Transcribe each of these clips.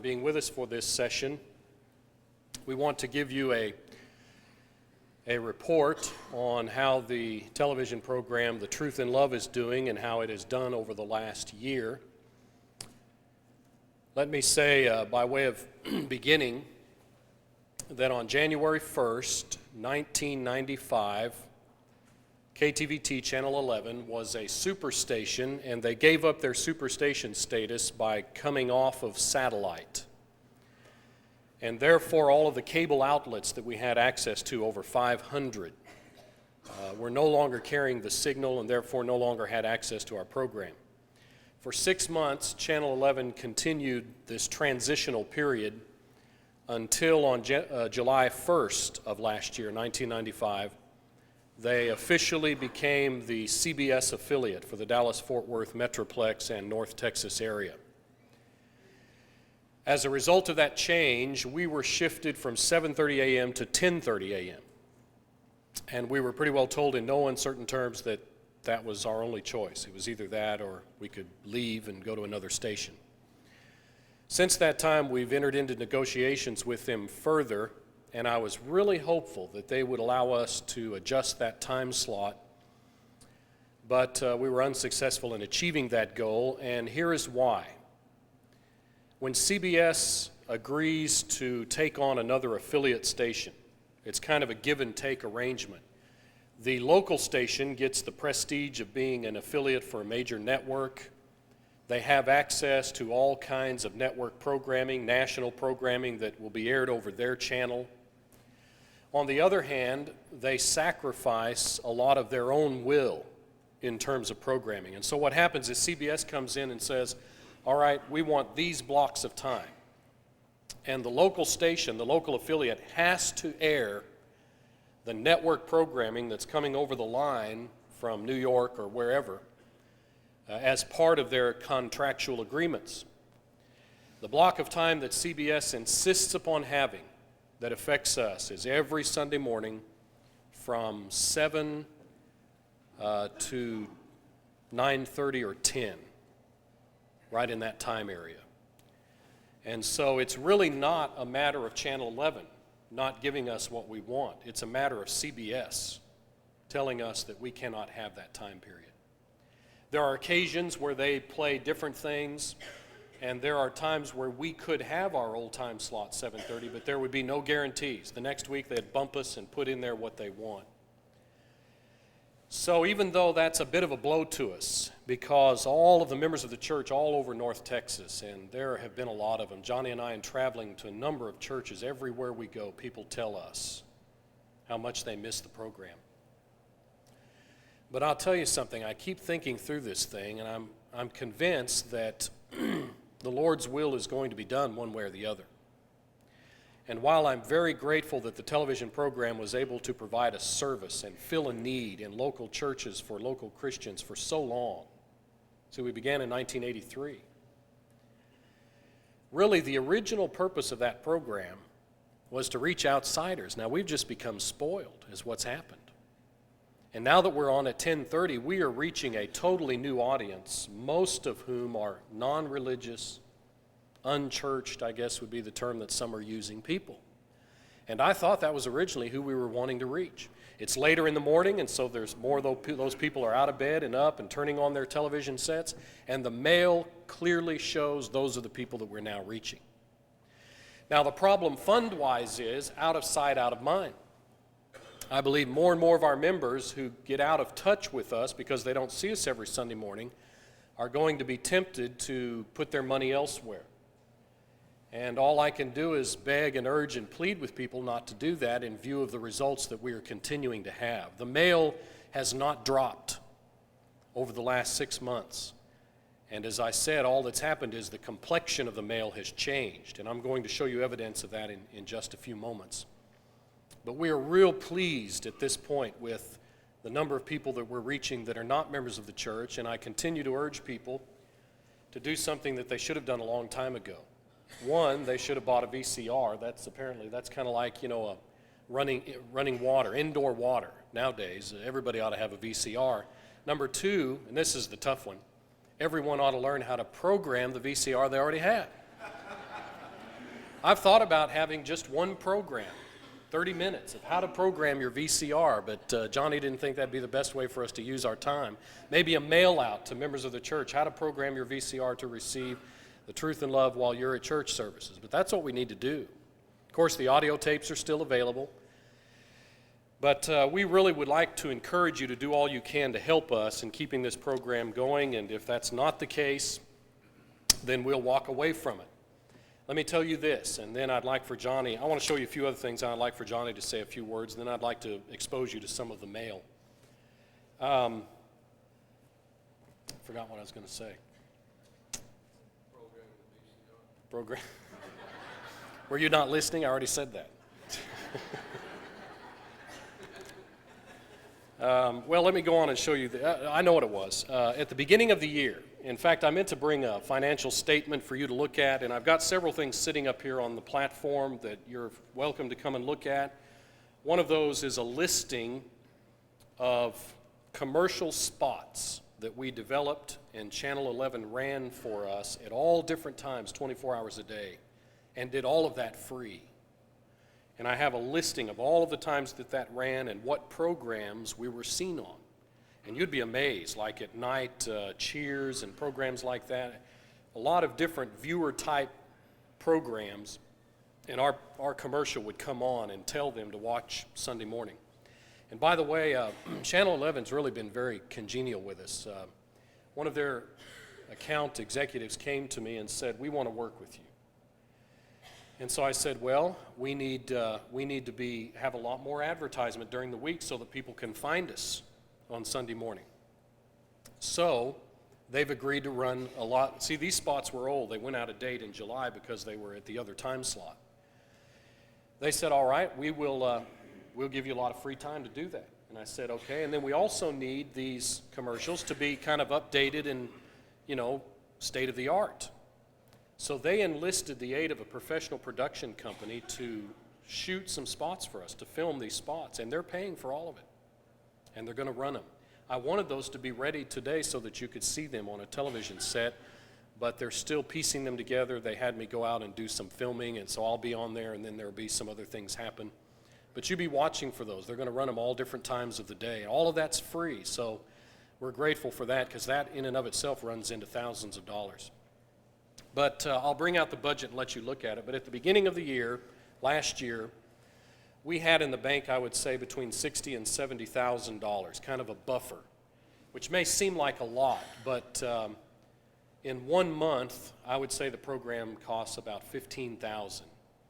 and being with us for this session. We want to give you a report on how the television program The Truth in Love is doing and how it has done over the last year. Let me say, by way of beginning, that on January 1st, 1995, KTVT Channel 11 was a superstation, and they gave up their superstation status by coming off of satellite. And therefore, all of the cable outlets that we had access to, over 500, were no longer carrying the signal and therefore no longer had access to our program. For 6 months, Channel 11 continued this transitional period until on July 1st of last year, 1995, they officially became the CBS affiliate for the Dallas-Fort Worth Metroplex and North Texas area. As a result of that change, we were shifted from 7:30 a.m. to 10:30 a.m. And we were pretty well told in no uncertain terms that that was our only choice. It was either that or we could leave and go to another station. Since that time, we've entered into negotiations with them further, and I was really hopeful that they would allow us to adjust that time slot, but we were unsuccessful in achieving that goal, and here is why. When CBS agrees to take on another affiliate station, it's kind of a give and take arrangement. The local station gets the prestige of being an affiliate for a major network. They have access to all kinds of network programming, national programming that will be aired over their channel. On the other hand, they sacrifice a lot of their own will in terms of programming. And so what happens is CBS comes in and says, all right, we want these blocks of time. And the local station, the local affiliate, has to air the network programming that's coming over the line from New York or wherever as part of their contractual agreements. The block of time that CBS insists upon having that affects us is every Sunday morning from 7 to 9:30 or 10, right in that time area. And so it's really not a matter of Channel 11 not giving us what we want. It's a matter of CBS telling us that we cannot have that time period. There are occasions where they play different things, and there are times where we could have our old time slot 7:30, but there would be no guarantees. The next week they'd bump us and put in there what they want. So even though that's a bit of a blow to us, because all of the members of the church all over North Texas, and there have been a lot of them, Johnny and I, in traveling to a number of churches, everywhere we go, people tell us how much they miss the program. But I'll tell you something, I keep thinking through this thing, and I'm convinced that the Lord's will is going to be done one way or the other. And while I'm very grateful that the television program was able to provide a service and fill a need in local churches for local Christians for so long, so we began in 1983, really the original purpose of that program was to reach outsiders. Now we've just become spoiled is what's happened. And now that we're on at 10:30, we are reaching a totally new audience, most of whom are non-religious, unchurched, I guess would be the term that some are using, people. And I thought that was originally who we were wanting to reach. It's later in the morning, and so there's more those people are out of bed and up and turning on their television sets, and the mail clearly shows those are the people that we're now reaching. Now the problem fund-wise is out of sight, out of mind. I believe more and more of our members who get out of touch with us because they don't see us every Sunday morning are going to be tempted to put their money elsewhere. And all I can do is beg and urge and plead with people not to do that in view of the results that we are continuing to have. The mail has not dropped over the last 6 months. And as I said, all that's happened is the complexion of the mail has changed. And I'm going to show you evidence of that in just a few moments. But we are real pleased at this point with the number of people that we're reaching that are not members of the church. And I continue to urge people to do something that they should have done a long time ago. One, they should have bought a VCR. That's kind of like, a running water, indoor water. Nowadays, everybody ought to have a VCR. Number two, and this is the tough one, everyone ought to learn how to program the VCR they already have. I've thought about having just one program, 30 minutes of how to program your VCR, but Johnny didn't think that'd be the best way for us to use our time. Maybe a mail out to members of the church, how to program your VCR to receive the truth and love while you're at church services. But that's what we need to do. Of course, the audio tapes are still available. But we really would like to encourage you to do all you can to help us in keeping this program going, and if that's not the case, then we'll walk away from it. Let me tell you this, and then I'd like for Johnny, I want to show you a few other things, and I'd like for Johnny to say a few words, and then I'd like to expose you to some of the mail. Forgot what I was going to say. Program. Were you not listening? I already said that. Well, let me go on and show you. I know what it was. At the beginning of the year, in fact, I meant to bring a financial statement for you to look at, and I've got several things sitting up here on the platform that you're welcome to come and look at. One of those is a listing of commercial spots that we developed and Channel 11 ran for us at all different times, 24 hours a day, and did all of that free. And I have a listing of all of the times that that ran and what programs we were seen on. And you'd be amazed, like at night, Cheers and programs like that, a lot of different viewer-type programs, and our commercial would come on and tell them to watch Sunday morning. And by the way, Channel 11's really been very congenial with us. One of their account executives came to me and said, "We want to work with you." And so I said, well, we need to have a lot more advertisement during the week so that people can find us on Sunday morning. So they've agreed to run a lot. See, these spots were old. They went out of date in July because they were at the other time slot. They said, all right, we'll give you a lot of free time to do that. And I said, okay. And then we also need these commercials to be kind of updated and, state of the art. So they enlisted the aid of a professional production company to shoot some spots for us, to film these spots, and they're paying for all of it, and they're going to run them. I wanted those to be ready today so that you could see them on a television set, but they're still piecing them together. They had me go out and do some filming, and so I'll be on there, and then there'll be some other things happen. But you be watching for those. They're going to run them all different times of the day. All of that's free, so we're grateful for that because that in and of itself runs into thousands of dollars. But I'll bring out the budget and let you look at it. But at the beginning of the year, last year, we had in the bank, I would say, between $60,000 and $70,000, kind of a buffer, which may seem like a lot, but in 1 month, I would say the program costs about $15,000,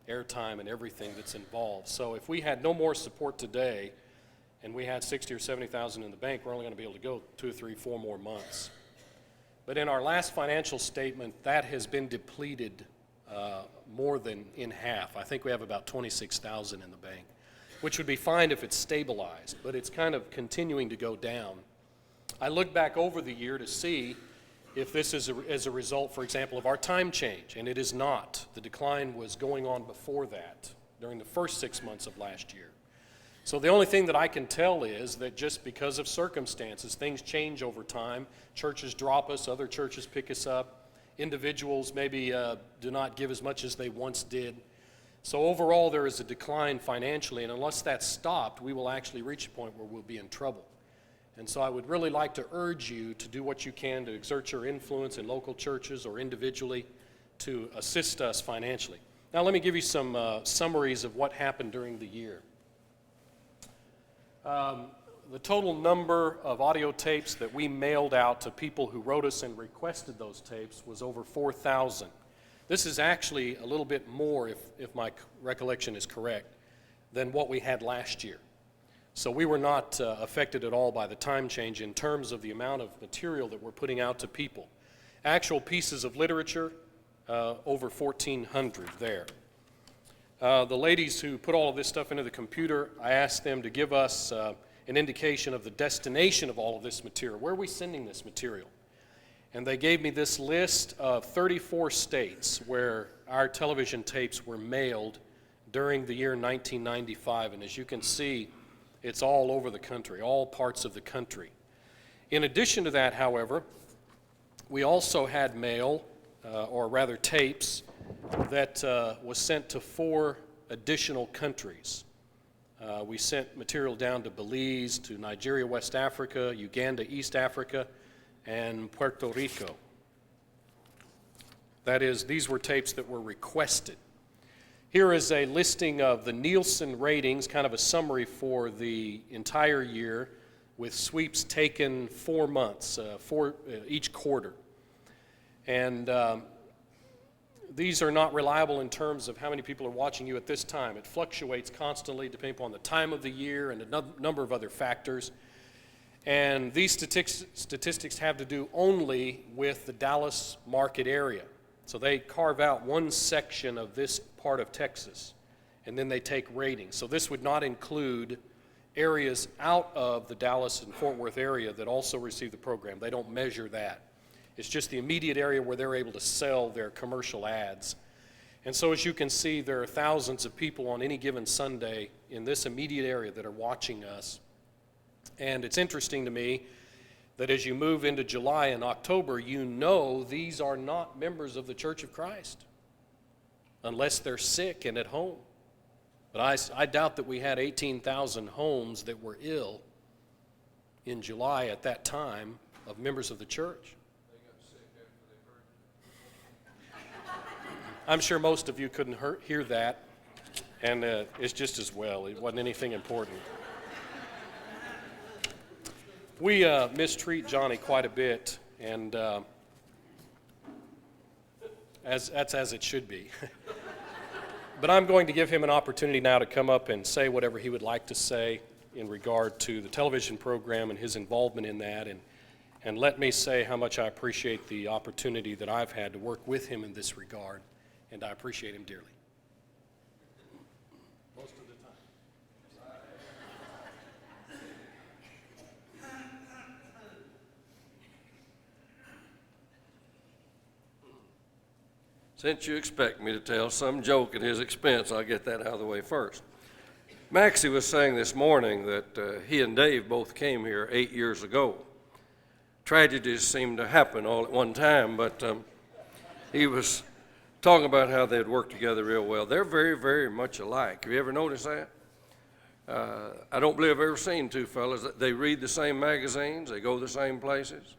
airtime and everything that's involved. So if we had no more support today, and we had $60,000 or $70,000 in the bank, we're only going to be able to go 2 or 3, 4 more months. But in our last financial statement, that has been depleted more than in half. I think we have about $26,000 in the bank, which would be fine if it's stabilized, but it's kind of continuing to go down. I look back over the year to see if this is as a result, for example, of our time change, and it is not. The decline was going on before that, during the first 6 months of last year. So the only thing that I can tell is that just because of circumstances, things change over time. Churches drop us, other churches pick us up. Individuals maybe do not give as much as they once did. So overall, there is a decline financially, and unless that's stopped, we will actually reach a point where we'll be in trouble. And so I would really like to urge you to do what you can to exert your influence in local churches or individually to assist us financially. Now let me give you some summaries of what happened during the year. The total number of audio tapes that we mailed out to people who wrote us and requested those tapes was over 4,000. This is actually a little bit more, if my recollection is correct, than what we had last year. So we were not affected at all by the time change in terms of the amount of material that we're putting out to people. Actual pieces of literature, over 1,400 there. The ladies who put all of this stuff into the computer, I asked them to give us an indication of the destination of all of this material. Where are we sending this material? And they gave me this list of 34 states where our television tapes were mailed during the year 1995. And as you can see, it's all over the country, all parts of the country. In addition to that, however, we also had mail, or rather tapes, that was sent to 4 additional countries. We sent material down to Belize, to Nigeria, West Africa, Uganda, East Africa, and Puerto Rico. That is, these were tapes that were requested. Here is a listing of the Nielsen ratings, kind of a summary for the entire year, with sweeps taken 4 months, each quarter. And these are not reliable in terms of how many people are watching you at this time. It fluctuates constantly depending upon the time of the year and a number of other factors. And these statistics have to do only with the Dallas market area. So they carve out one section of this part of Texas, and then they take ratings. So this would not include areas out of the Dallas and Fort Worth area that also receive the program. They don't measure that. It's just the immediate area where they're able to sell their commercial ads. And so as you can see, there are thousands of people on any given Sunday in this immediate area that are watching us. And it's interesting to me that as you move into July and October, you know these are not members of the Church of Christ unless they're sick and at home. But I doubt that we had 18,000 homes that were ill in July at that time of members of the church. I'm sure most of you couldn't hear that, and it's just as well. It wasn't anything important. We mistreat Johnny quite a bit, and that's as it should be. But I'm going to give him an opportunity now to come up and say whatever he would like to say in regard to the television program and his involvement in that, and let me say how much I appreciate the opportunity that I've had to work with him in this regard, and I appreciate him dearly. Most of the time. Since you expect me to tell some joke at his expense, I'll get that out of the way first. Maxie was saying this morning that he and Dave both came here 8 years ago. Tragedies seem to happen all at one time, but he was talking about how they'd worked together real well. They're very, very much alike. Have you ever noticed that? I don't believe I've ever seen two fellas. They read the same magazines. They go the same places.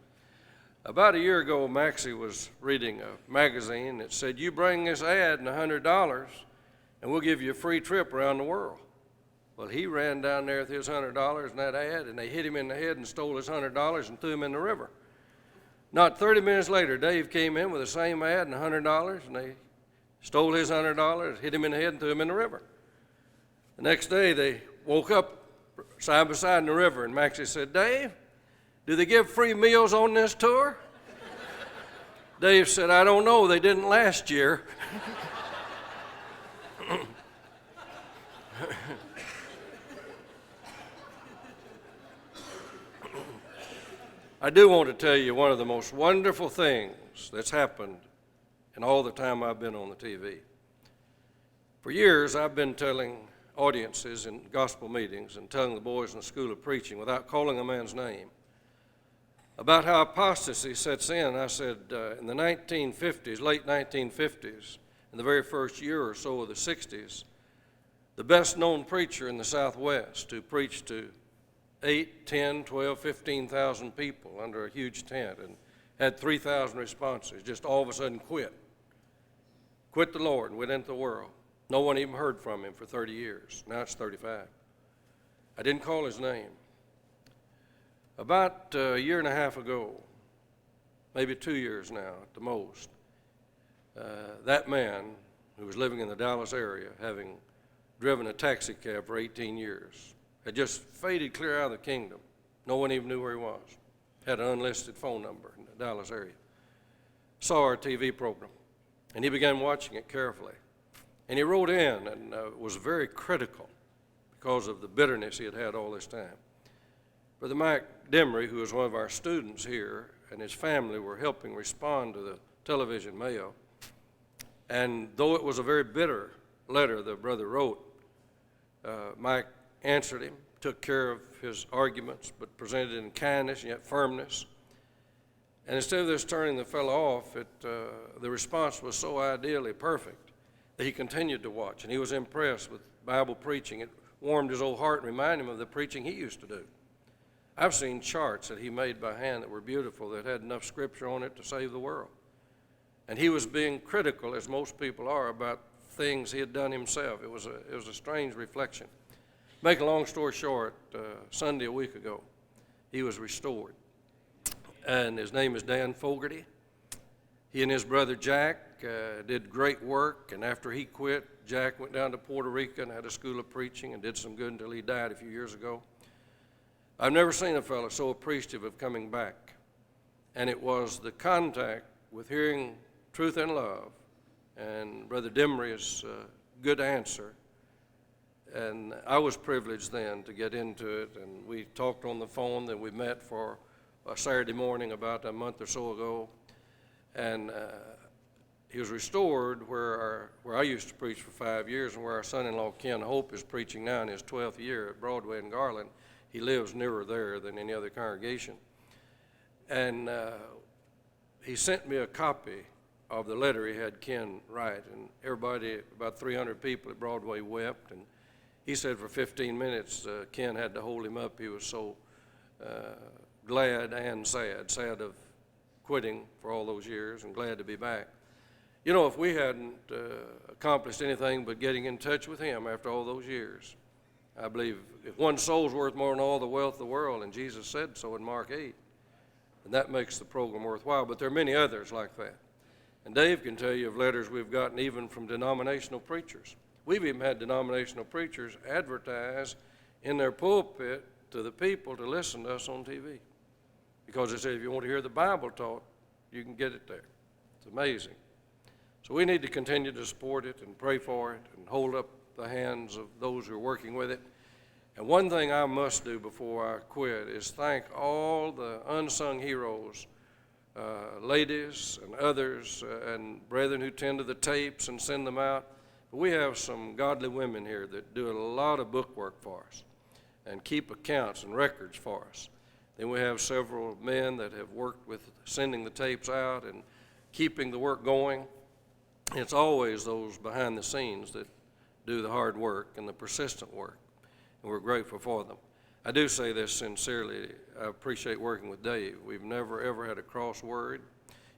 About a year ago, Maxie was reading a magazine that said, you bring this ad and $100, and we'll give you a free trip around the world. Well, he ran down there with his $100 in that ad, and they hit him in the head and stole his $100 and threw him in the river. Not 30 minutes later, Dave came in with the same ad and $100, and they stole his $100, hit him in the head, and threw him in the river. The next day, they woke up side by side in the river, and Maxie said, Dave, do they give free meals on this tour? Dave said, I don't know. They didn't last year. I do want to tell you one of the most wonderful things that's happened in all the time I've been on the TV. For years, I've been telling audiences in gospel meetings and telling the boys in the school of preaching without calling a man's name about how apostasy sets in. I said in the 1950s, late 1950s, in the very first year or so of the 60s, the best known preacher in the Southwest who preached to 8, 10, 12, 15,000 people under a huge tent and had 3,000 responses, just all of a sudden quit the Lord and went into the world. No one even heard from him for 30 years. Now it's 35. I didn't call his name. About a year and a half ago, maybe 2 years now at the most, that man who was living in the Dallas area, having driven a taxi cab for 18 years, had just faded clear out of the kingdom. No one even knew where he was. Had an unlisted phone number in the Dallas area. Saw our TV program, and he began watching it carefully. And he wrote in and was very critical because of the bitterness he had had all this time. Brother Mike Demery, who was one of our students here, and his family were helping respond to the television mail. And though it was a very bitter letter the brother wrote, Mike answered him, took care of his arguments, but presented it in kindness and yet firmness. And instead of this turning the fellow off, the response was so ideally perfect that he continued to watch, and he was impressed with Bible preaching. It warmed his old heart and reminded him of the preaching he used to do. I've seen charts that he made by hand that were beautiful, that had enough scripture on it to save the world. And he was being critical, as most people are, about things he had done himself. It was a strange reflection. Make a long story short, Sunday a week ago, he was restored. And his name is Dan Fogarty. He and his brother Jack did great work, and after he quit, Jack went down to Puerto Rico and had a school of preaching and did some good until he died a few years ago. I've never seen a fellow so appreciative of coming back, and it was the contact with hearing truth and love and Brother Demery's good answer. And I was privileged then to get into it, and we talked on the phone, then we met for a Saturday morning about a month or so ago, and he was restored where I used to preach for 5 years, and where our son-in-law Ken Hope is preaching now in his 12th year at Broadway and Garland. He lives nearer there than any other congregation. And he sent me a copy of the letter he had Ken write, and everybody, about 300 people at Broadway, wept. And he said for 15 minutes Ken had to hold him up. He was so glad and sad of quitting for all those years and glad to be back. You know, if we hadn't accomplished anything but getting in touch with him after all those years, I believe if one soul's worth more than all the wealth of the world, and Jesus said so in Mark 8, and that makes the program worthwhile. But there are many others like that. And Dave can tell you of letters we've gotten even from denominational preachers. We've even had denominational preachers advertise in their pulpit to the people to listen to us on TV. Because they say if you want to hear the Bible taught, you can get it there. It's amazing. So we need to continue to support it and pray for it and hold up the hands of those who are working with it. And one thing I must do before I quit is thank all the unsung heroes, ladies and others and brethren who tend to the tapes and send them out. But we have some godly women here that do a lot of book work for us and keep accounts and records for us. Then we have several men that have worked with sending the tapes out and keeping the work going. It's always those behind the scenes that do the hard work and the persistent work, and we're grateful for them. I do say this sincerely. I appreciate working with Dave. We've never, ever had a cross word.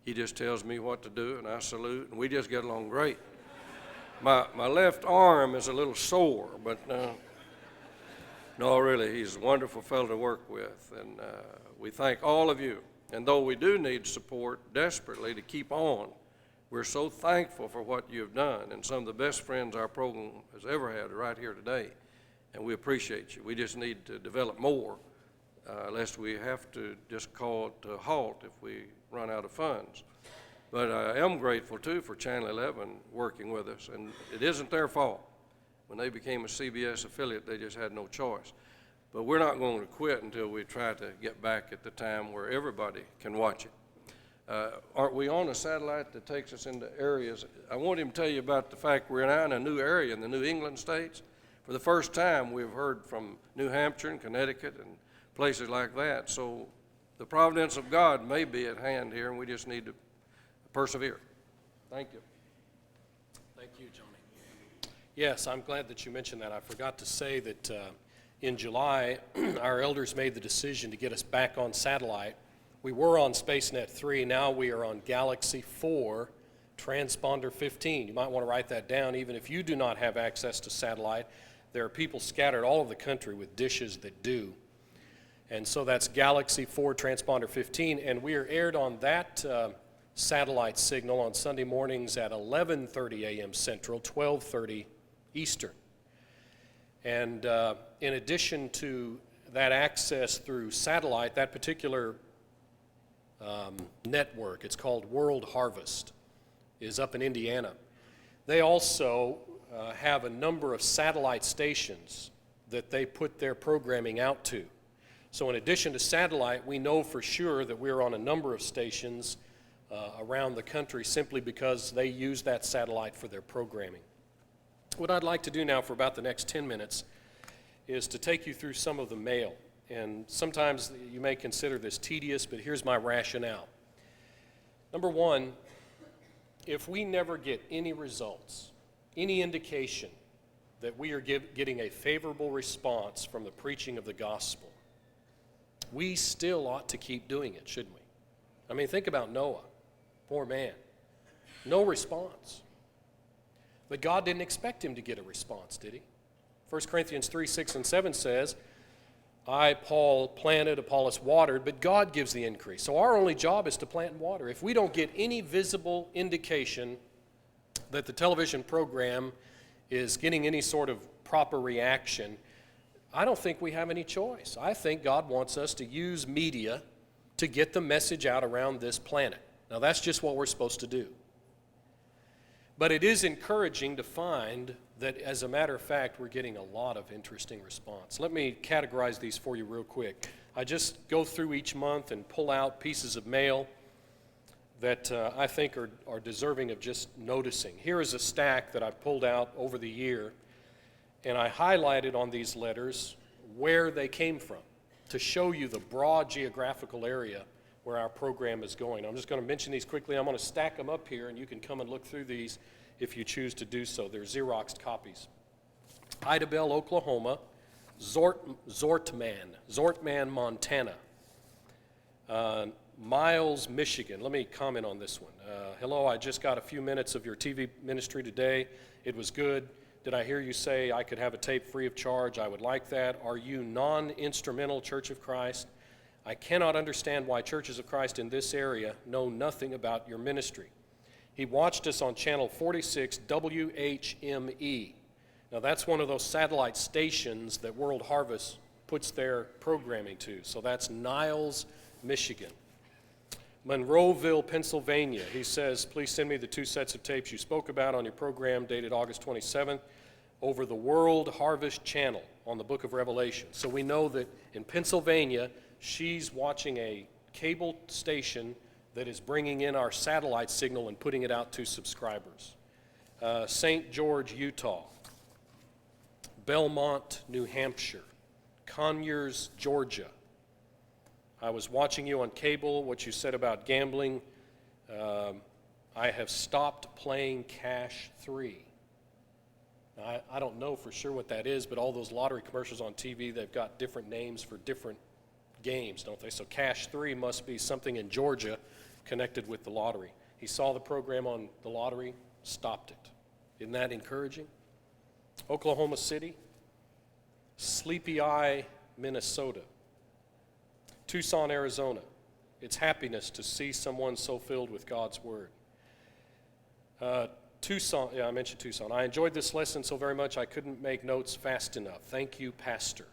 He just tells me what to do, and I salute, and we just get along great. My left arm is a little sore, but no, really, he's a wonderful fellow to work with, and we thank all of you. And though we do need support desperately to keep on, we're so thankful for what you've done, and some of the best friends our program has ever had are right here today, and we appreciate you. We just need to develop more, lest we have to just call it a halt if we run out of funds. But I am grateful, too, for Channel 11 working with us, and it isn't their fault. When they became a CBS affiliate, they just had no choice. But we're not going to quit until we try to get back at the time where everybody can watch it. Aren't we on a satellite that takes us into areas? I want him to tell you about the fact we're now in a new area in the New England states. For the first time, we've heard from New Hampshire and Connecticut and places like that. So the providence of God may be at hand here, and we just need to persevere. Thank you. Thank you, Johnny. Yes, I'm glad that you mentioned that. I forgot to say that in July, our elders made the decision to get us back on satellite. We were on SpaceNet 3, now we are on Galaxy 4, transponder 15. You might want to write that down. Even if you do not have access to satellite, there are people scattered all over the country with dishes that do. And so that's Galaxy 4, transponder 15, and we are aired on that satellite signal on Sunday mornings at 11:30 a.m. Central, 12:30 Eastern. And in addition to that access through satellite, that particular network, it's called World Harvest, is up in Indiana. They also have a number of satellite stations that they put their programming out to. So in addition to satellite, we know for sure that we're on a number of stations around the country simply because they use that satellite for their programming. What I'd like to do now for about the next 10 minutes is to take you through some of the mail. And sometimes you may consider this tedious, but here's my rationale. Number one, if we never get any results, any indication that we are getting a favorable response from the preaching of the gospel, we still ought to keep doing it, shouldn't we? I mean, think about Noah. Poor man. No response. But God didn't expect him to get a response, did he? 1 Corinthians 3, 6, and 7 says, I, Paul, planted, Apollos watered, but God gives the increase. So our only job is to plant and water. If we don't get any visible indication that the television program is getting any sort of proper reaction, I don't think we have any choice. I think God wants us to use media to get the message out around this planet. Now, that's just what we're supposed to do. But it is encouraging to find that, as a matter of fact, we're getting a lot of interesting response. Let me categorize these for you real quick. I just go through each month and pull out pieces of mail that I think are deserving of just noticing. Here is a stack that I've pulled out over the year, and I highlighted on these letters where they came from to show you the broad geographical area where our program is going. I'm just going to mention these quickly. I'm going to stack them up here, and you can come and look through these if you choose to do so. They're Xeroxed copies. Idabel, Oklahoma. Zortman, Montana. Miles, Michigan. Let me comment on this one. Hello, I just got a few minutes of your TV ministry today. It was good. Did I hear you say I could have a tape free of charge? I would like that. Are you non-instrumental Church of Christ? I cannot understand why churches of Christ in this area know nothing about your ministry. He watched us on channel 46 WHME. Now that's one of those satellite stations that World Harvest puts their programming to. So that's Niles, Michigan. Monroeville, Pennsylvania. He says, please send me the 2 sets of tapes you spoke about on your program dated August 27th over the World Harvest channel on the book of Revelation. So we know that in Pennsylvania, she's watching a cable station that is bringing in our satellite signal and putting it out to subscribers. St. George, Utah. Belmont, New Hampshire. Conyers, Georgia. I was watching you on cable, what you said about gambling. I have stopped playing Cash 3. Now, I don't know for sure what that is, but all those lottery commercials on TV, they've got different names for different games, don't they? So Cash 3 must be something in Georgia connected with the lottery. He saw the program on the lottery, stopped it. Isn't that encouraging? Oklahoma City, Sleepy Eye, Minnesota, Tucson, Arizona. It's happiness to see someone so filled with God's Word. Tucson, I mentioned Tucson. I enjoyed this lesson so very much I couldn't make notes fast enough. Thank you, Pastor.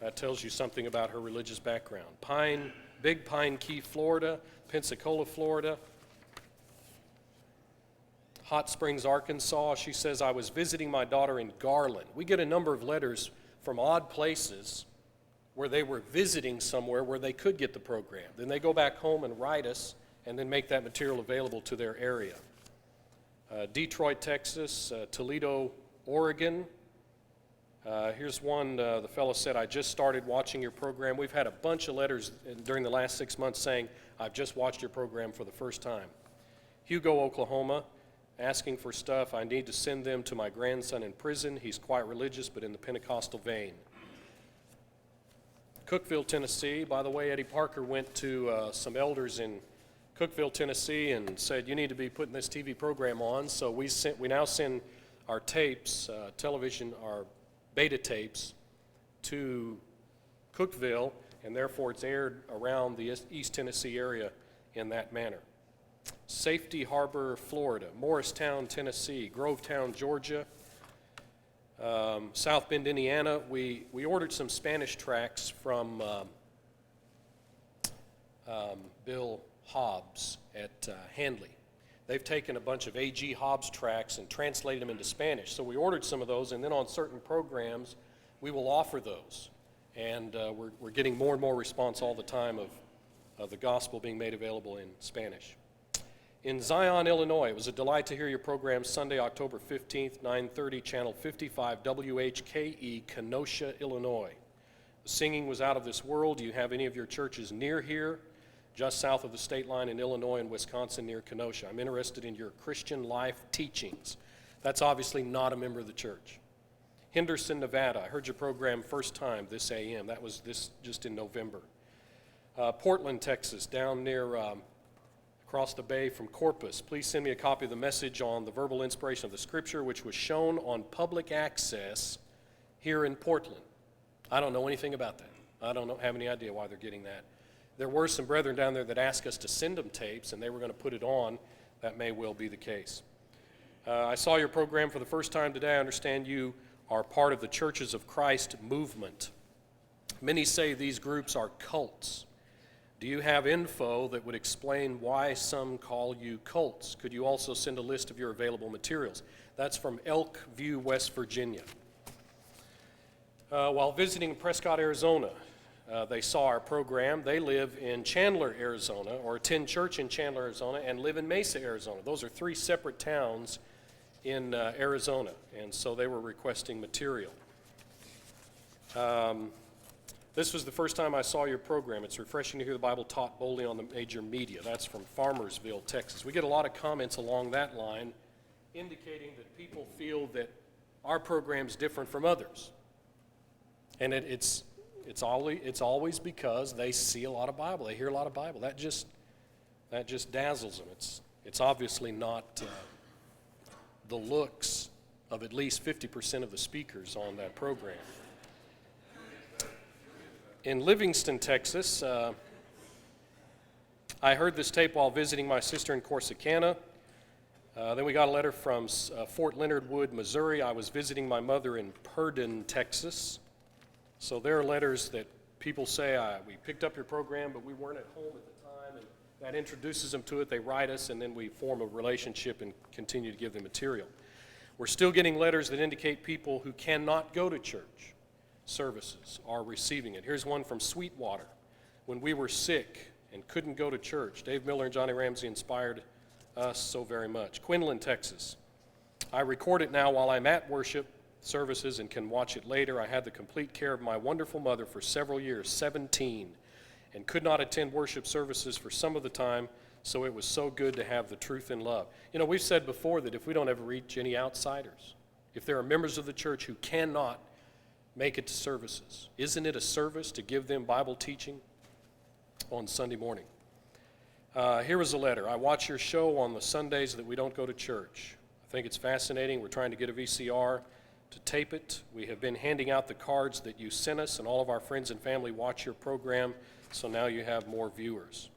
That tells you something about her religious background. Big Pine Key, Florida, Pensacola, Florida. Hot Springs, Arkansas. She says, I was visiting my daughter in Garland. We get a number of letters from odd places where they were visiting somewhere where they could get the program. Then they go back home and write us and then make that material available to their area. Detroit, Texas, Toledo, Oregon. Here's one, the fellow said, I just started watching your program. We've had a bunch of letters during the last 6 months saying, I've just watched your program for the first time. Hugo, Oklahoma, asking for stuff. I need to send them to my grandson in prison. He's quite religious, but in the Pentecostal vein. Cookeville, Tennessee. By the way, Eddie Parker went to some elders in Cookeville, Tennessee, and said, you need to be putting this TV program on. So we now send our tapes, our beta tapes, to Cookeville, and therefore it's aired around the East Tennessee area in that manner. Safety Harbor, Florida. Morristown, Tennessee. Grovetown, Georgia. South Bend, Indiana. We ordered some Spanish tracts from Bill Hobbs at Handley. They've taken a bunch of A.G. Hobbs tracts and translated them into Spanish. So we ordered some of those, and then on certain programs, we will offer those. And we're getting more and more response all the time of the gospel being made available in Spanish. In Zion, Illinois, it was a delight to hear your program Sunday, October 15th, 9:30, channel 55, WHKE, Kenosha, Illinois. The singing was out of this world. Do you have any of your churches near here? just south of the state line in Illinois and Wisconsin near Kenosha. I'm interested in your Christian life teachings. That's obviously not a member of the church. Henderson, Nevada. I heard your program first time this AM. That was this just in November. Portland, Texas, down near across the bay from Corpus. Please send me a copy of the message on the verbal inspiration of the Scripture, which was shown on public access here in Portland. I don't know anything about that. I don't have any idea why they're getting that. There were some brethren down there that asked us to send them tapes, and they were going to put it on. That may well be the case. I saw your program for the first time today. I understand you are part of the Churches of Christ movement. Many say these groups are cults. Do you have info that would explain why some call you cults? Could you also send a list of your available materials? That's from Elk View, West Virginia. While visiting Prescott, Arizona, they saw our program. They live in Chandler, Arizona, or attend church in Chandler, Arizona, and live in Mesa, Arizona. Those are three separate towns in Arizona, and so they were requesting material. This was the first time I saw your program. It's refreshing to hear the Bible taught boldly on the major media. That's from Farmersville, Texas. We get a lot of comments along that line indicating that people feel that our program's different from others. And it's always because they see a lot of Bible, they hear a lot of Bible. That just dazzles them. It's obviously not the looks of at least 50% of the speakers on that program. In Livingston, Texas, I heard this tape while visiting my sister in Corsicana. Then we got a letter from Fort Leonard Wood, Missouri. I was visiting my mother in Purdon, Texas. So there are letters that people say, we picked up your program, but we weren't at home at the time, and that introduces them to it. They write us, and then we form a relationship and continue to give them material. We're still getting letters that indicate people who cannot go to church services are receiving it. Here's one from Sweetwater. When we were sick and couldn't go to church, Dave Miller and Johnny Ramsey inspired us so very much. Quinlan, Texas. I record it now while I'm at worship services and can watch it later. I had the complete care of my wonderful mother for several years, 17, and could not attend worship services for some of the time, so it was so good to have the truth and love. You know, we've said before that if we don't ever reach any outsiders, if there are members of the church who cannot make it to services, isn't it a service to give them Bible teaching on Sunday morning? Here is a letter. I watch your show on the Sundays that we don't go to church. I think it's fascinating. We're trying to get a VCR to tape it. We have been handing out the cards that you sent us, and all of our friends and family watch your program, so now you have more viewers.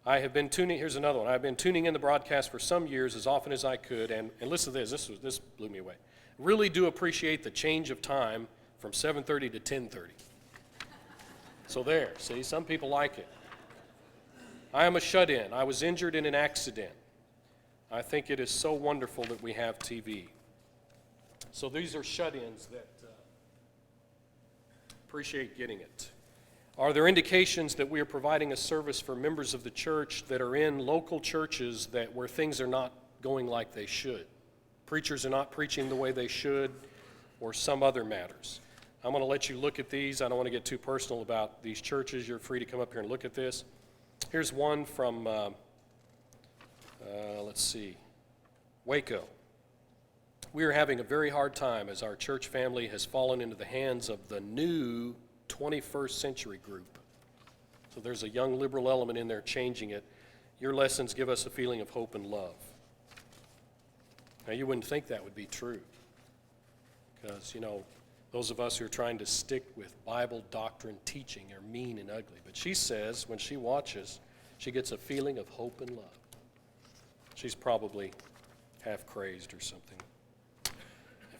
Here's another one. I've been tuning in the broadcast for some years as often as I could, and listen to this blew me away. Really do appreciate the change of time from 7:30 to 10:30. So there, see, some people like it. I am a shut-in. I was injured in an accident. I think it is so wonderful that we have TV. So these are shut-ins that appreciate getting it. Are there indications that we are providing a service for members of the church that are in local churches where things are not going like they should? Preachers are not preaching the way they should, or some other matters. I'm going to let you look at these. I don't want to get too personal about these churches. You're free to come up here and look at this. Here's one from, Waco. We are having a very hard time as our church family has fallen into the hands of the new 21st century group. So there's a young liberal element in there changing it. Your lessons give us a feeling of hope and love. Now, you wouldn't think that would be true because, those of us who are trying to stick with Bible doctrine teaching are mean and ugly. But she says when she watches, she gets a feeling of hope and love. She's probably half crazed or something.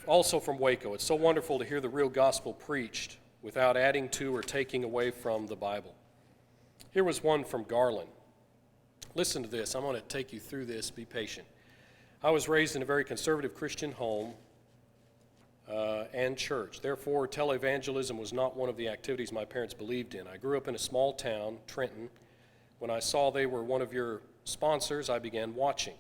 Also from Waco, it's so wonderful to hear the real gospel preached without adding to or taking away from the Bible. Here was one from Garland. Listen to this. I'm going to take you through this. Be patient. I was raised in a very conservative Christian home and church. Therefore, televangelism was not one of the activities my parents believed in. I grew up in a small town, Trenton. When I saw they were one of your sponsors, I began watching.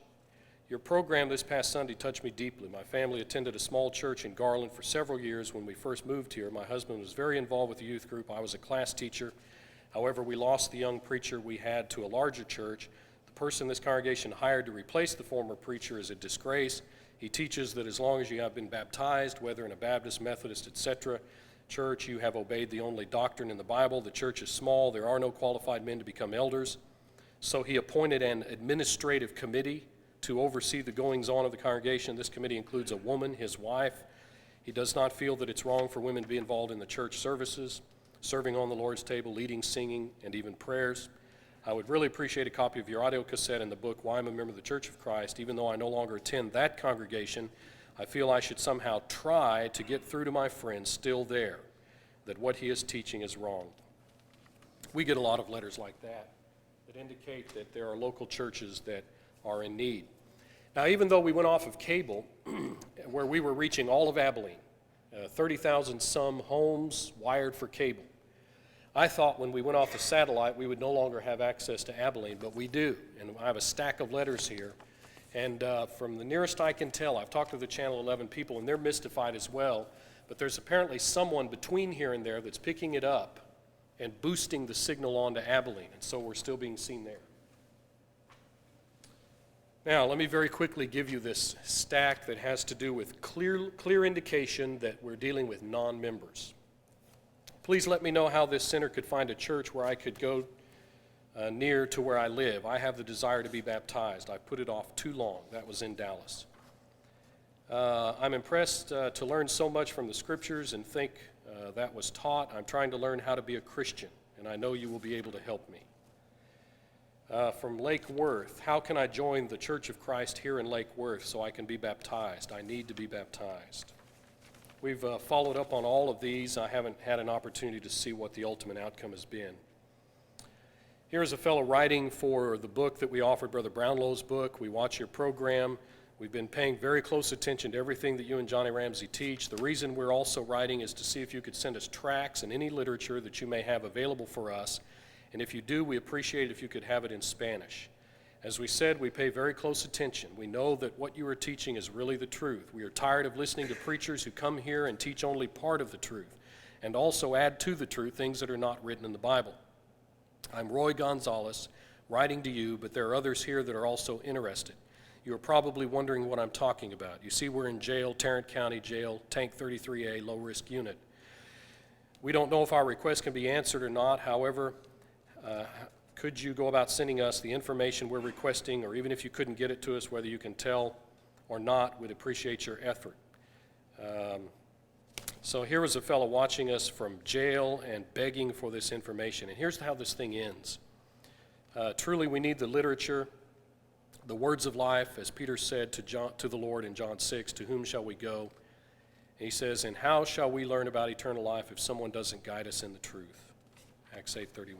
Your program this past Sunday touched me deeply. My family attended a small church in Garland for several years when we first moved here. My husband was very involved with the youth group. I was a class teacher. However, we lost the young preacher we had to a larger church. The person this congregation hired to replace the former preacher is a disgrace. He teaches that as long as you have been baptized, whether in a Baptist, Methodist, etc., church, you have obeyed the only doctrine in the Bible. The church is small. There are no qualified men to become elders. So he appointed an administrative committee to oversee the goings-on of the congregation. This committee includes a woman, his wife. He does not feel that it's wrong for women to be involved in the church services, serving on the Lord's table, leading, singing, and even prayers. I would really appreciate a copy of your audio cassette and the book, Why I'm a Member of the Church of Christ. Even though I no longer attend that congregation, I feel I should somehow try to get through to my friends still there that what he is teaching is wrong. We get a lot of letters like that indicate that there are local churches that are in need. Now, even though we went off of cable, where we were reaching all of Abilene, 30,000 some homes wired for cable, I thought when we went off the satellite we would no longer have access to Abilene, but we do. And I have a stack of letters here. And from the nearest I can tell, I've talked to the Channel 11 people, and they're mystified as well, but there's apparently someone between here and there that's picking it up and boosting the signal onto Abilene, and so we're still being seen there. Now, let me very quickly give you this stack that has to do with clear indication that we're dealing with non-members. Please let me know how this center could find a church where I could go near to where I live. I have the desire to be baptized. I put it off too long. That was in Dallas. I'm impressed to learn so much from the scriptures and think that was taught. I'm trying to learn how to be a Christian, and I know you will be able to help me. From Lake Worth, how can I join the Church of Christ here in Lake Worth so I can be baptized? I need to be baptized. We've followed up on all of these. I haven't had an opportunity to see what the ultimate outcome has been. Here's a fellow writing for the book that we offered, Brother Brownlow's book. We watch your program. We've been paying very close attention to everything that you and Johnny Ramsey teach. The reason we're also writing is to see if you could send us tracts and any literature that you may have available for us. And if you do, we appreciate it if you could have it in Spanish. As we said, we pay very close attention. We know that what you are teaching is really the truth. We are tired of listening to preachers who come here and teach only part of the truth and also add to the truth things that are not written in the Bible. I'm Roy Gonzalez, writing to you, but there are others here that are also interested. You are probably wondering what I'm talking about. You see, we're in jail, Tarrant County Jail, Tank 33A, low-risk unit. We don't know if our request can be answered or not. However, could you go about sending us the information we're requesting, or even if you couldn't get it to us, whether you can tell or not, we'd appreciate your effort. So here was a fellow watching us from jail and begging for this information. And here's how this thing ends. Truly, we need the literature, the words of life, as Peter said to the Lord in John 6, to whom shall we go? And he says, and how shall we learn about eternal life if someone doesn't guide us in the truth? Acts 8:31.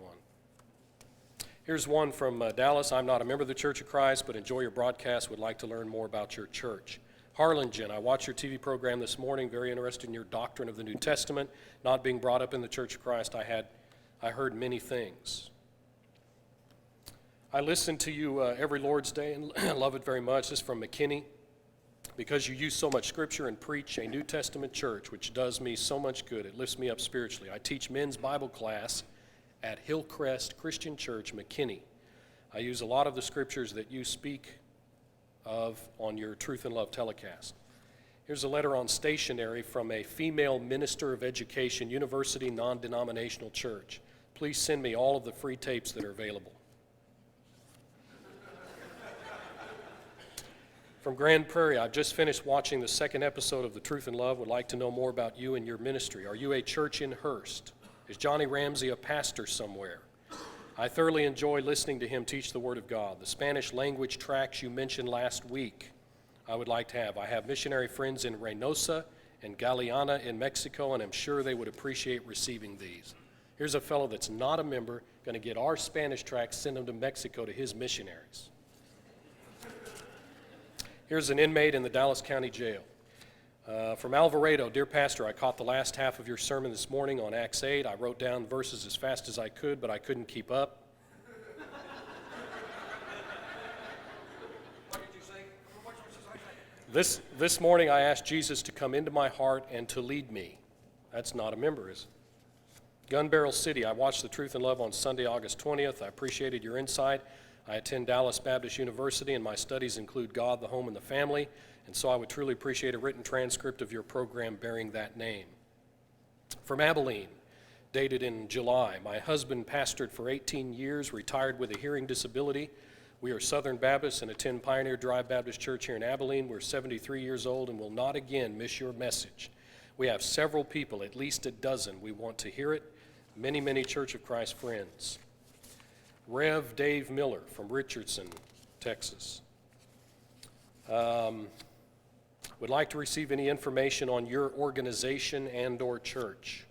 Here's one from Dallas. I'm not a member of the Church of Christ, but enjoy your broadcast, would like to learn more about your church. Harlingen, I watched your TV program this morning, very interested in your doctrine of the New Testament. Not being brought up in the Church of Christ, I heard many things. I listen to you every Lord's Day and love it very much. This is from McKinney. Because you use so much scripture and preach a New Testament church, which does me so much good. It lifts me up spiritually. I teach men's Bible class at Hillcrest Christian Church, McKinney. I use a lot of the scriptures that you speak of on your Truth and Love telecast. Here's a letter on stationery from a female minister of education, university non-denominational church. Please send me all of the free tapes that are available. From Grand Prairie, I've just finished watching the second episode of The Truth and Love. Would like to know more about you and your ministry. Are you a church in Hurst? Is Johnny Ramsey a pastor somewhere? I thoroughly enjoy listening to him teach the Word of God. The Spanish language tracts you mentioned last week, I would like to have. I have missionary friends in Reynosa and Galeana in Mexico, and I'm sure they would appreciate receiving these. Here's a fellow that's not a member, going to get our Spanish tracts, send them to Mexico to his missionaries. Here's an inmate in the Dallas County Jail. From Alvarado, dear pastor, I caught the last half of your sermon this morning on Acts 8. I wrote down verses as fast as I could, but I couldn't keep up. What did you say? This morning I asked Jesus to come into my heart and to lead me. That's not a member, is it? Gun Barrel City, I watched The Truth and Love on Sunday, August 20th. I appreciated your insight. I attend Dallas Baptist University, and my studies include God, the home, and the family, and so I would truly appreciate a written transcript of your program bearing that name. From Abilene, dated in July, my husband pastored for 18 years, retired with a hearing disability. We are Southern Baptists and attend Pioneer Drive Baptist Church here in Abilene. We're 73 years old and will not again miss your message. We have several people, at least a dozen, we want to hear it. Many, many Church of Christ friends. Rev. Dave Miller from Richardson, Texas. Would like to receive any information on your organization and or church.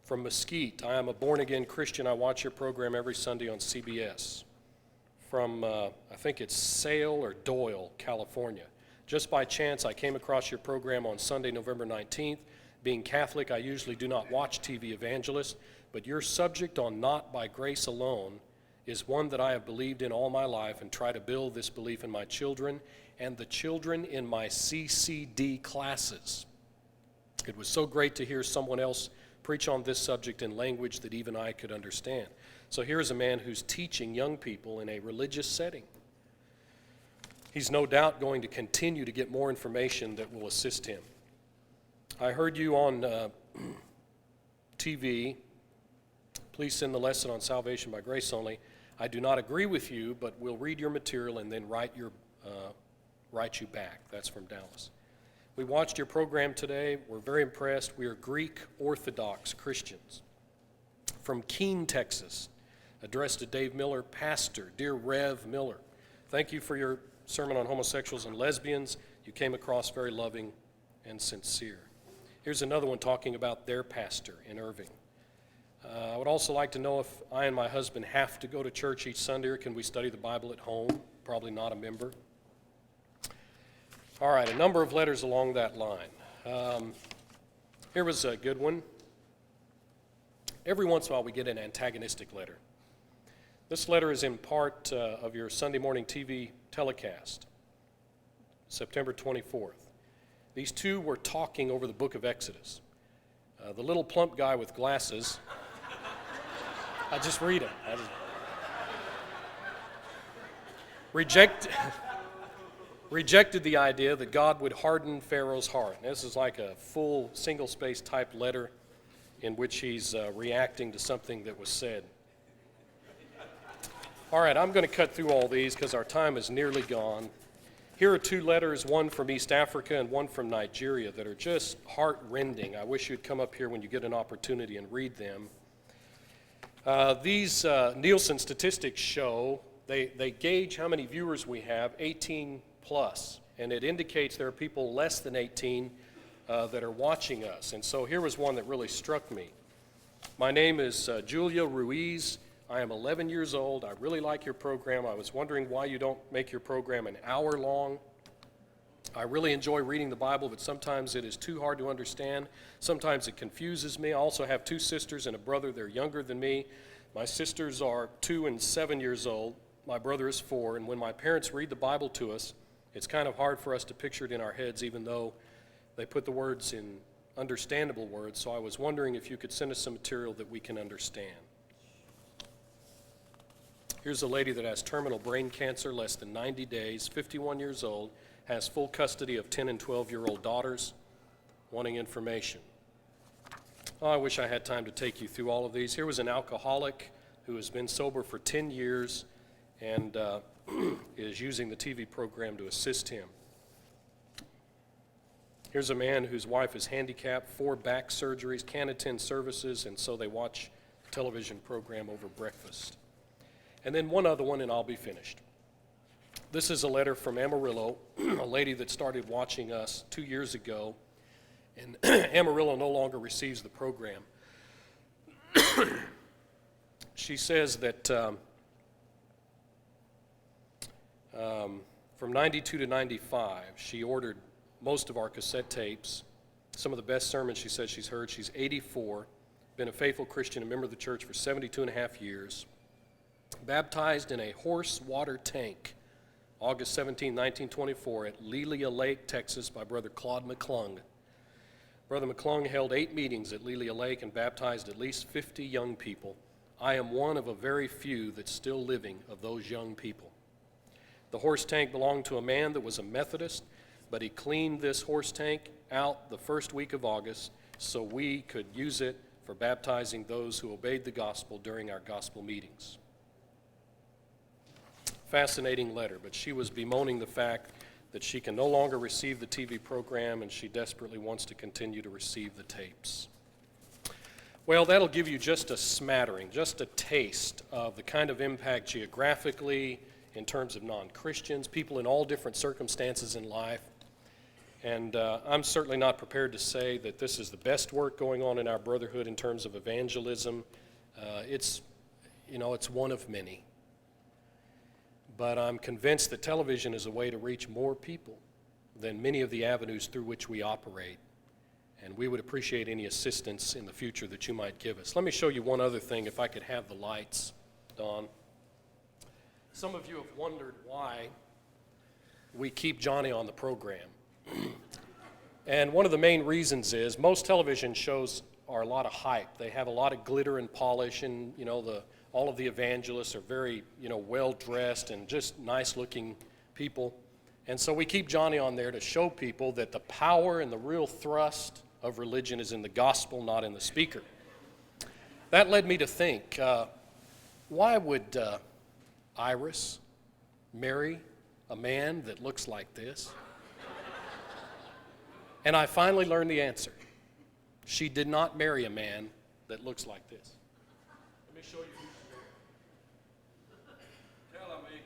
From Mesquite, I am a born-again Christian. I watch your program every Sunday on CBS. From, I think it's Sale or Doyle, California. Just by chance, I came across your program on Sunday, November 19th. Being Catholic, I usually do not watch TV evangelists, but your subject on Not by Grace Alone is one that I have believed in all my life and try to build this belief in my children and the children in my CCD classes. It was so great to hear someone else preach on this subject in language that even I could understand. So here is a man who's teaching young people in a religious setting. He's no doubt going to continue to get more information that will assist him. I heard you on TV. Please send the lesson on salvation by grace only. I do not agree with you, but we'll read your material and then write you back. That's from Dallas. We watched your program today. We're very impressed. We are Greek Orthodox Christians. From Keene, Texas, addressed to Dave Miller, Pastor, dear Rev. Miller. Thank you for your sermon on homosexuals and lesbians. You came across very loving and sincere. Here's another one talking about their pastor in Irving. I would also like to know if I and my husband have to go to church each Sunday, or can we study the Bible at home? Probably not a member. All right, a number of letters along that line. Here was a good one. Every once in a while we get an antagonistic letter. This letter is in part of your Sunday morning TV telecast, September 24th. These two were talking over the book of Exodus. The little plump guy with glasses, I just read them. Rejected the idea that God would harden Pharaoh's heart. This is like a full single-space type letter in which he's reacting to something that was said. All right, I'm going to cut through all these because our time is nearly gone. Here are two letters, one from East Africa and one from Nigeria, that are just heart-rending. I wish you'd come up here when you get an opportunity and read them. These Nielsen statistics show, they gauge how many viewers we have, 18 plus, and it indicates there are people less than 18 that are watching us. And so here was one that really struck me. My name is Julia Ruiz. I am 11 years old. I really like your program. I was wondering why you don't make your program an hour long. I really enjoy reading the Bible, but sometimes it is too hard to understand. Sometimes it confuses me. I also have two sisters and a brother. They're younger than me. My sisters are 2 and 7 years old. My brother is 4. And when my parents read the Bible to us, it's kind of hard for us to picture it in our heads, even though they put the words in understandable words. So I was wondering if you could send us some material that we can understand. Here's a lady that has terminal brain cancer, less than 90 days, 51 years old, has full custody of 10 and 12-year-old daughters, wanting information. Oh, I wish I had time to take you through all of these. Here was an alcoholic who has been sober for 10 years and is using the TV program to assist him. Here's a man whose wife is handicapped, 4 back surgeries, can't attend services, and so they watch the television program over breakfast. And then one other one, and I'll be finished. This is a letter from Amarillo, a lady that started watching us 2 years ago, and Amarillo no longer receives the program. She says that from 92 to 95, she ordered most of our cassette tapes, some of the best sermons she said she's heard. She's 84, been a faithful Christian, a member of the church for 72 and a half years. Baptized in a horse water tank, August 17, 1924, at Lelia Lake, Texas, by Brother Claude McClung. Brother McClung held 8 meetings at Lelia Lake and baptized at least 50 young people. I am one of a very few that's still living of those young people. The horse tank belonged to a man that was a Methodist, but he cleaned this horse tank out the first week of August so we could use it for baptizing those who obeyed the gospel during our gospel meetings. Fascinating letter, but she was bemoaning the fact that she can no longer receive the TV program and she desperately wants to continue to receive the tapes. Well, that'll give you just a smattering, just a taste of the kind of impact geographically, in terms of non-Christians, people in all different circumstances in life. And I'm certainly not prepared to say that this is the best work going on in our brotherhood in terms of evangelism. It's one of many. But I'm convinced that television is a way to reach more people than many of the avenues through which we operate. And we would appreciate any assistance in the future that you might give us. Let me show you one other thing, if I could have the lights, Don. Some of you have wondered why we keep Johnny on the program. And one of the main reasons is most television shows are a lot of hype. They have a lot of glitter and polish, and all of the evangelists are very well-dressed and just nice-looking people. And so we keep Johnny on there to show people that the power and the real thrust of religion is in the gospel, not in the speaker. That led me to think, why would Iris marry a man that looks like this? And I finally learned the answer. She did not marry a man that looks like this. Let me show you who she married. Tell him he